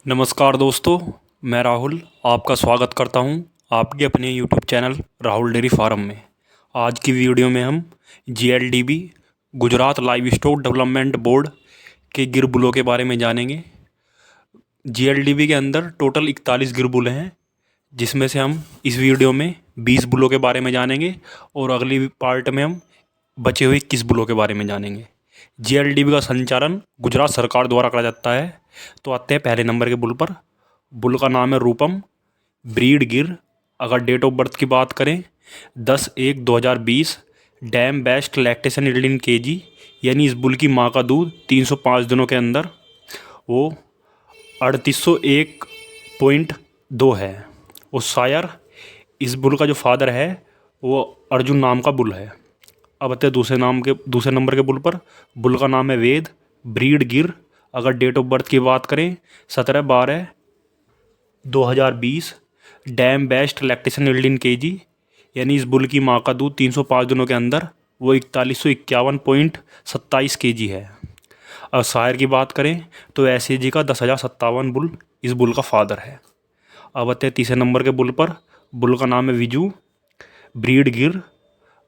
नमस्कार दोस्तों, मैं राहुल आपका स्वागत करता हूं आपके अपने YouTube channel Rahul dairy farm में। आज की वीडियो में हम GLDB Gujarat livestock development board के गिर बुलों के बारे में जानेंगे। जीएलडीबी के अंदर टोटल 41 गिर बुल हैं, जिसमें से हम इस वीडियो में 20 बुलों के बारे में जानेंगे और अगली पार्ट में हम बचे हुए 21 बुलों के बारे में जानेंगे। जीएलडीबी का संचालन गुजरात सरकार द्वारा करा जाता है। तो आते हैं पहले नंबर के बुल पर। बुल का नाम है रूपम, ब्रीड गिर। अगर डेट ऑफ बर्थ की बात करें 10/1/2020, dam best lactation yield in KG, यानी इस बुल की माँ का दूध 305 दिनों के अंदर वो 3801.2 है। और शायर इस बुल का जो फादर है वो अर्जुन नाम का बुल है। अब आते हैं दूसरे नंबर के बुल पर। बुल का नाम है वेद, ब्रीड गिर। अगर डेट ऑफ बर्थ की बात करें 17/12/2020, dam best lactation yield in KG, यानी इस बुल की माँ का दूध 305 दिनों के अंदर वो 4151.27 केजी है। और शायर की बात करें तो एसएजी का 10,057 बुल इस बुल का फादर है। अब आते हैं तीसरे नंबर के बुल पर। बुल का नाम है विजू, ब्रीड गिर।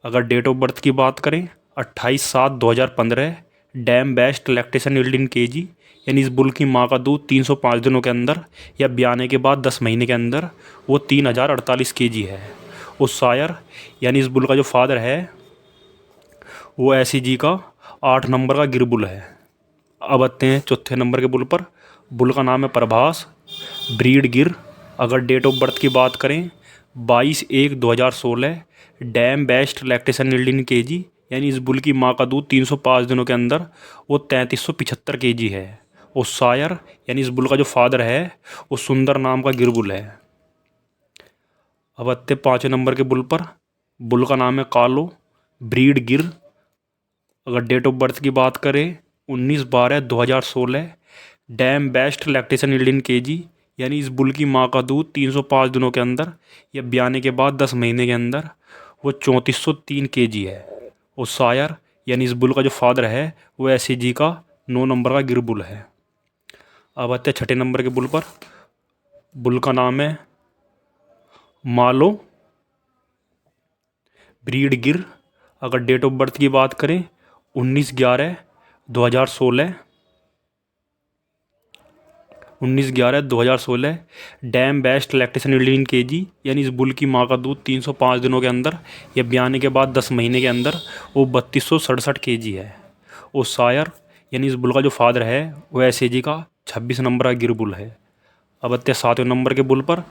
अगर डेट ऑफ बर्थ की बात करें 28/7/2015, dam best lactation yield in KG, यानी इस बुल की माँ का दूध 305 दिनों के अंदर या ब्याने के बाद 10 महीने के अंदर वो 3048 केजी है। उस शायर यानी इस बुल का जो फादर है वो एसईजी का 8 नंबर का गिर बुल है। अब आते हैं चौथे नंबर के बुल पर। बुल का नाम है प्रभास, ब्रीड गिर। अगर डेट ऑफ बर्थ की बात करें 22/1/2016, dam best lactation yield in KG, यानी इस बुल की माँ का दूध 305 दिनों के अंदर वो 3375 केजी है। और शायर यानी इस बुल का जो फादर है वो सुंदर नाम का गिर बुल है। अब आते 5वें नंबर के बुल पर। बुल का नाम है कालो, ब्रीड गिर। अगर डेट ऑफ बर्थ की बात करें 19/12/2016, dam best lactation yield in KG, यानी इस बुल की माँ का दूध 305 दिनों के अंदर या ब्याने के बाद 10 महीने के अंदर वो 3403 केजी है। और शायर यानी इस बुल का जो फादर है वो एसईजी का 9 नंबर का गिर बुल है। अब आते हैं छठे नंबर के बुल पर। बुल का नाम है मालो, ब्रीड गिर। अगर डेट ऑफ बर्थ की बात करें 19/11/2016, 19/11/2016, dam best lactation yield in KG, यानी इस बुल की माँ का दूध 305 दिनों के अंदर या ब्याने के बाद 10 महीने के अंदर वो 3267 केजी है। और शायर यानी इस बुल का जो फादर है वो एसएजी का 26 नंबर का गिर बुल है। अब आते हैं 7वें नंबर के बुल पर।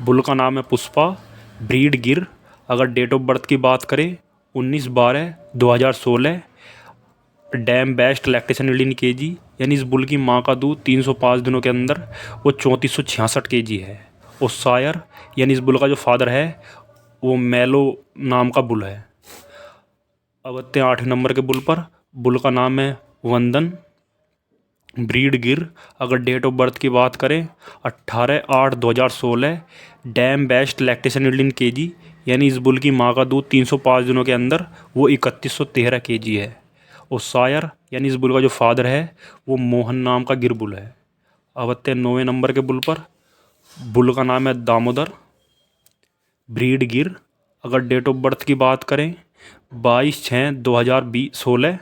बुल का नाम है पुष्पा, ब्रीड गिर। अगर डेट ऑफ बर्थ की बात करें 19/12/2016, dam best lactation yield in KG, यानी इस बुल की माँ का दूध 305 दिनों के अंदर वो 3466 केजी है। और शायर यानी इस बुल का जो फादर है वो मेलो नाम का बुल है। अब आते हैं 8वें नंबर के बुल पर। बुल का नाम है वंदन, ब्रीड गिर। अगर डेट ऑफ बर्थ की बात करें 18/8/2016, dam best lactation yield in KG, यानी इस बुल की माँ का दूध 305 दिनों के अंदर वो 3113 केजी है। और शायर यानी इस बुल का जो फादर है वो मोहन नाम का गिर बुल है। अब आते हैं 9वें नंबर के बुल पर। बुल का नाम है दामोदर, ब्रीड गिर। अगर डेट ऑफ बर्थ की बात करें 22/6/2016,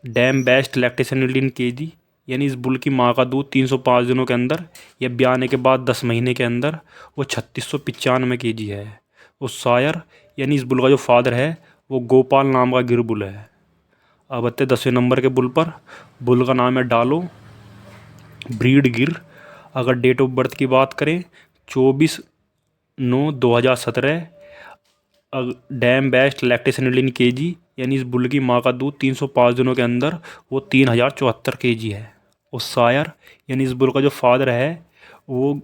dam best lactation yield in KG, यानी इस बुल की माँ का दूध 305 दिनों के अंदर या ब्याने के बाद 10 महीने के अंदर वो 3695 केजी है। और शायर यानी इस बुल का जो फादर है वो गोपाल नाम का गिर बुल है। अब आते 10वें नंबर के बुल पर। बुल का नाम है डालो, ब्रीड गिर। अगर डेट ऑफ बर्थ की बात करें 24/9/2017, dam best lactation yield in KG, यानी इस बुल की माँ का दूध 305 दिनों के अंदर वो 3074 केजी है। और शायर यानी इस बुल का जो फादर है वो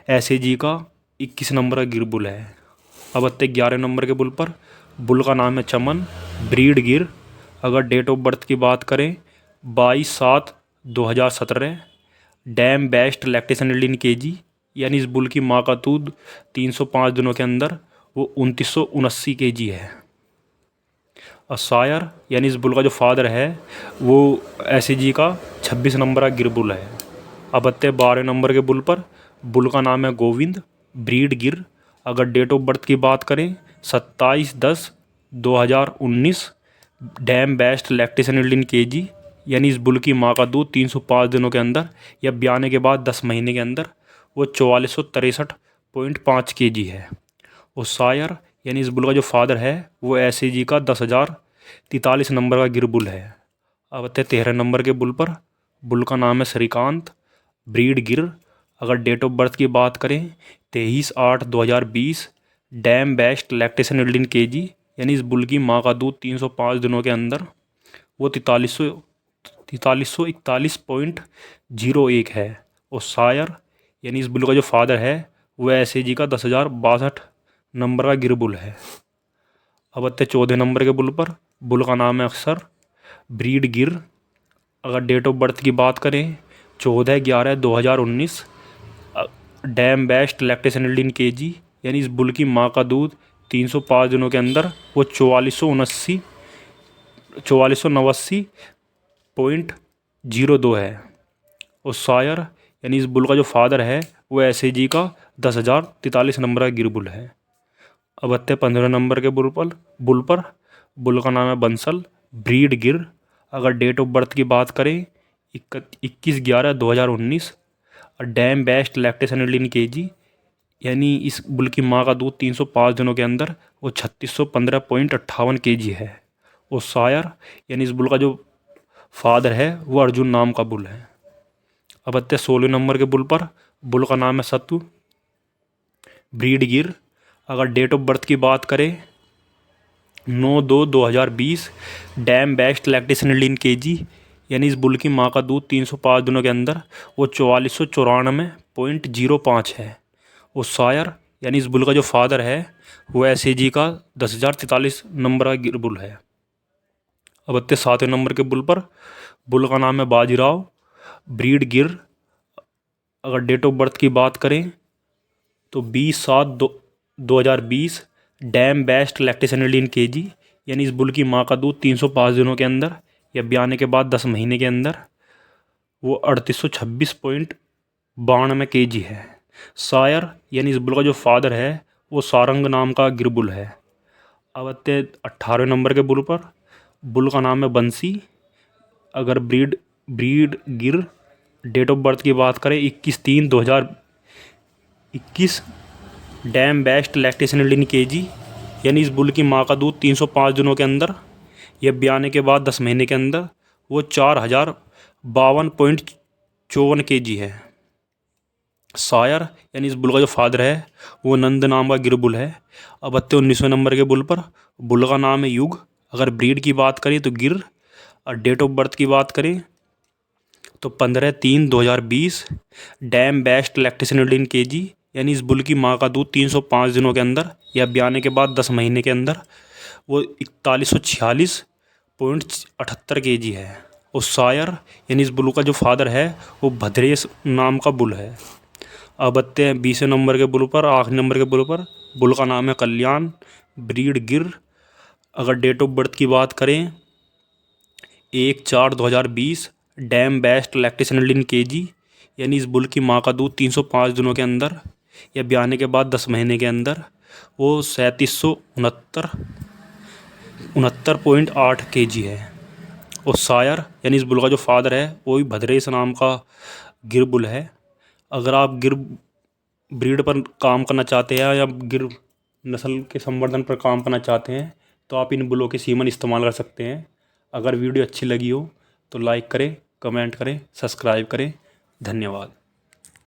एसएजी का 21 नंबर का गिर बुल है। अब आते 11वें नंबर के बुल पर। बुल का नाम है चमन, ब्रीड गिर। अगर डेट ऑफ बर्थ की बात करें 22/7/2017, dam best lactation yield in KG, यानी इस बुल की माँ का दूध 305 दिनों के अंदर वो 2979 केजी है। और शायर यानी इस बुल का जो फादर है वो एसएजी का 26 नंबर का गिर बुल है। अब आते हैं 12 नंबर के बुल पर। बुल का नाम है गोविंद, ब्रीड गिर। अगर डेट ऑफ बर्थ की बात करें 27/10/2019, dam best lactation yield in KG, यानी इस बुल की माँ का दूध 305 दिनों के अंदर या ब्याने के बाद 10 महीने के अंदर वो 4463.5 केजी है। और सायर यानी इस बुल का जो फादर है वो SAG का 10,043 नंबर का गिर बुल है। अब आते 13 नंबर के बुल पर। बुल का नाम है श्रीकांत, ब्रीड गिर। अगर डेट ऑफ बर्थ की बात करें 23/8/2020, dam best lactation yield in KG, यानी इस बुल की माँ का दूध 305 दिनों के अंदर वो 4341.01 है। और सायर यानी इस बुल का जो फादर है वो SAG का 10,062 नंबर का गिर बुल है। अब आते 14 नंबर के बुल पर। बुल का नाम है अक्सर, ब्रीड गिर। अगर डेट ऑफ बर्थ की बात करें 14/11/2019, dam best lactation yield in KG, यानी इस बुल की माँ का दूध 305 दिनों के अंदर वो 4489.02 है। और सायर यानी इस बुल का जो फादर है वो SAG का 10,043 नंबर का गिर बुल है। अब आते 15 नंबर के बुल पर। बुल का नाम है बंसल, ब्रीड गिर। अगर डेट ऑफ बर्थ की बात करें 21/11/2019, dam best lactation yield in KG, यानी इस बुल की माँ का दूध 305 दिनों के अंदर वो 3615.58 केजी है। और सायर यानी इस बुल का जो फादर है वो अर्जुन नाम का बुल है। अब आते 16 नंबर के बुल पर। बुल का नाम है सत्तू, ब्रीड गिर। अगर डेट ऑफ बर्थ की बात करें 9/2/2020, dam best lactation yield in KG, यानी इस बुल की माँ का दूध 305 दिनों के अंदर वो 4494.05 है। और सायर यानी इस बुल का जो फादर है वो SAG का 10,043 नंबर का गिर बुल है। अब आते 7 नंबर के बुल पर। बुल का नाम है बाजीराव, ब्रीड गिर। अगर डेट ऑफ बर्थ की बात करें तो 20/7/2020, dam best lactation yield in KG, यानी इस बुल की माँ का दूध 305 दिनों के अंदर या ब्याने के बाद 10 महीने के अंदर वो 3826.92 केजी है। सायर यानी इस बुल का जो फादर है वो सारंग नाम का गिर बुल है। अब आते 18 नंबर के बुल पर। बुल का नाम है बंसी। अगर ब्रीड गिर, डेट ऑफ बर्थ की बात करें 21/3/2021, dam best lactation yield in KG, यानी इस बुल की माँ का दूध 305 दिनों के अंदर या ब्याने के बाद 10 महीने के अंदर वो 4052.54 केजी है। सायर यानी इस बुल का जो फादर है वो नंद नाम का गिर बुल है। अब आते 19वें नंबर के बुल पर। बुल का नाम है युग। अगर ब्रीड की बात करें तो गिर, और डेट ऑफ बर्थ की बात करें तो 15/3/2020, dam best lactation yield in KG, यानी इस बुल की माँ का दूध 305 दिनों के अंदर या ब्याने के बाद 10 महीने के अंदर वो 4146.78 केजी है। और सायर यानी इस बुल का जो फादर है वो भद्रेश नाम का बुल है। अब आते हैं 20 नंबर के बुल पर, आखिरी नंबर के बुल पर। बुल का नाम है कल्याण, ब्रीड गिर। अगर डेट ऑफ बर्थ की बात करें 1/4/2020, dam best lactation yield in KG, यानी इस बुल की माँ का दूध 305 दिनों के अंदर या ब्याने के बाद 10 महीने के अंदर वो 3769.8 केजी है। और सायर यानी इस बुल का जो फादर है वो भी भद्रेश नाम का गिर बुल है। अगर आप गिर ब्रीड पर काम करना चाहते हैं या गिर नस्ल के संवर्धन पर काम करना चाहते हैं तो आप इन बुलों के सीमन इस्तेमाल कर सकते हैं। अगर वीडियो अच्छी लगी हो तो लाइक करें, कमेंट करें, सब्सक्राइब करें। धन्यवाद।